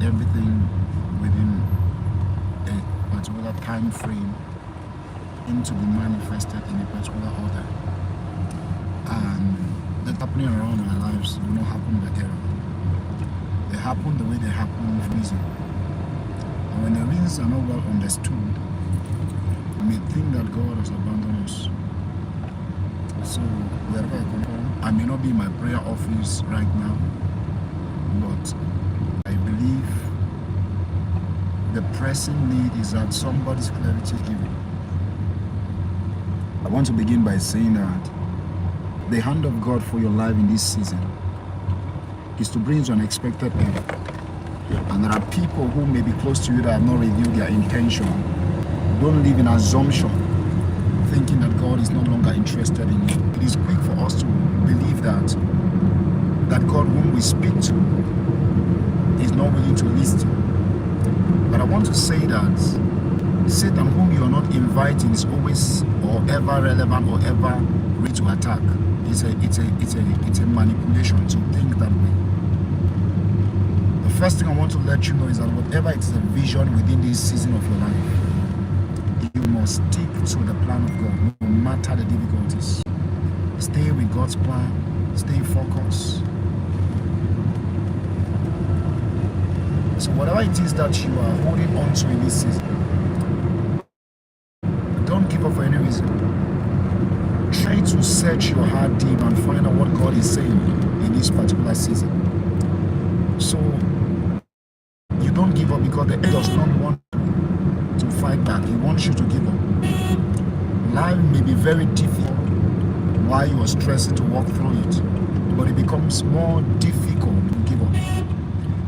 everything within a particular time frame into be manifested in a particular order. And that's happening around our lives do not happen by error. They happen the way they happen with reason. And when the reasons are not well understood, we may think that God has abandoned us. So wherever I come from, I may not be in my prayer office right now, but I believe the pressing need is that somebody's clarity is given. I want to begin by saying that the hand of God for your life in this season is to bring you to an expected end. And there are people who may be close to you that have not revealed their intention. Don't live in assumption, thinking that God is no longer interested in you. It is quick for us to believe that God whom we speak to is not willing to listen. But I want to say that Satan, whom you are not inviting, is always or ever relevant or ever ready to attack. It's a manipulation to think that way. The first thing I want to let you know is that whatever it is a vision within this season of your life, you must stick to the plan of God, no matter the difficulties. Stay with God's plan. Stay focused. So whatever it is that you are holding on to in this season, don't give up for any reason. Try to search your heart deep and find out what God is saying in this particular season. So you don't give up, because the enemy does not want to fight back. He wants you to give up. Life may be very difficult while you are stressing to walk through it, but it becomes more difficult to give up.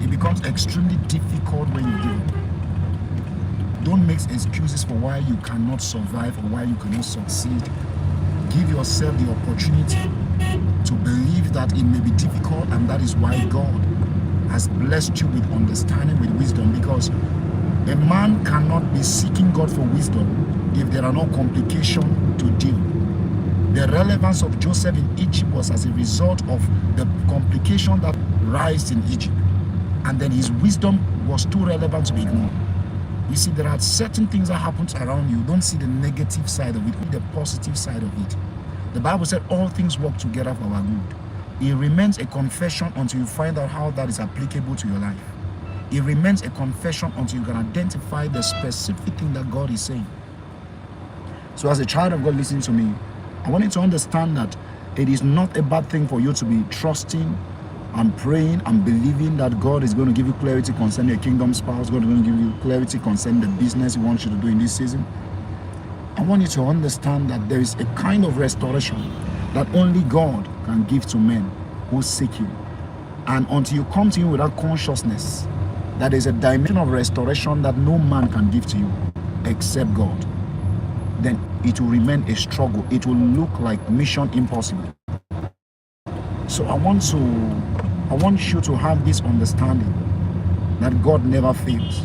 It becomes extremely difficult when you give up. Don't make excuses for why you cannot survive or why you cannot succeed. Give yourself the opportunity to believe that it may be difficult, and that is why God has blessed you with understanding, with wisdom, because a man cannot be seeking God for wisdom if there are no complications to deal. The relevance of Joseph in Egypt was as a result of the complication that rise in Egypt. And then his wisdom was too relevant to be ignored. You see, there are certain things that happen around you. Don't see the negative side of it, but the positive side of it. The Bible said all things work together for our good. It remains a confession until you find out how that is applicable to your life. It remains a confession until you can identify the specific thing that God is saying. So as a child of God listening to me, I want you to understand that it is not a bad thing for you to be trusting and praying and believing that God is going to give you clarity concerning a kingdom spouse. God is going to give you clarity concerning the business He wants you to do in this season. I want you to understand that there is a kind of restoration that only God can give to men who seek Him. And until you come to Him with that consciousness, that is a dimension of restoration that no man can give to you except God, then it will remain a struggle. It will look like mission impossible. So I want you to have this understanding that God never fails.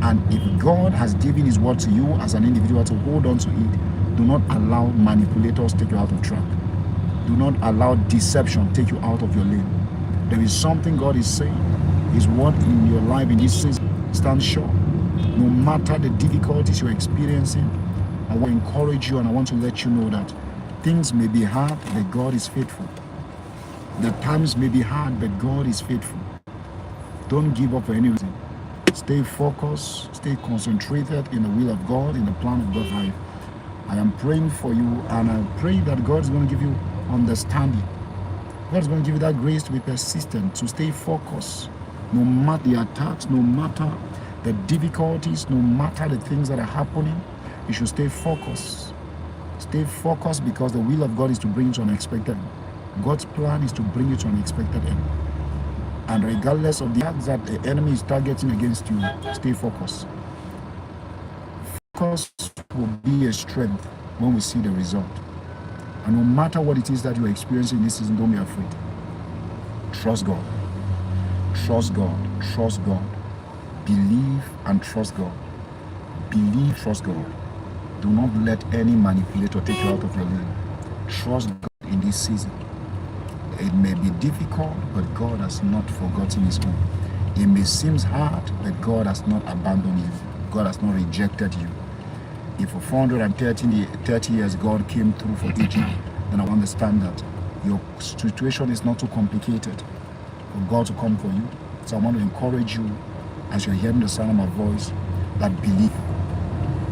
And if God has given His word to you as an individual to hold on to it, do not allow manipulators take you out of track. Do not allow deception take you out of your lane. There is something God is saying. His word in your life in this season. Stand sure. No matter the difficulties you're experiencing, I want to encourage you and I want to let you know that things may be hard, but God is faithful. The times may be hard, but God is faithful. Don't give up for any reason. Stay focused, stay concentrated in the will of God, in the plan of God's life. I am praying for you, and I pray that God is going to give you understanding. God is going to give you that grace to be persistent, to stay focused, no matter the attacks, no matter the difficulties, no matter the things that are happening. You should stay focused. Stay focused, because the will of God is to bring you to an expected end. God's plan is to bring you to an expected end. And regardless of the acts that the enemy is targeting against you, stay focused. Focus will be a strength when we see the result. And no matter what it is that you're experiencing in this season, don't be afraid. Trust God. Trust God. Trust God. Believe and trust God. Believe, trust God. Do not let any manipulator take you out of your lane. Trust God in this season. It may be difficult, but God has not forgotten His own. It may seem hard, but God has not abandoned you. God has not rejected you. If for 430 years God came through for Egypt, then I understand that your situation is not too complicated for God to come for you. So I want to encourage you, as you're hearing the sound of my voice, that believe.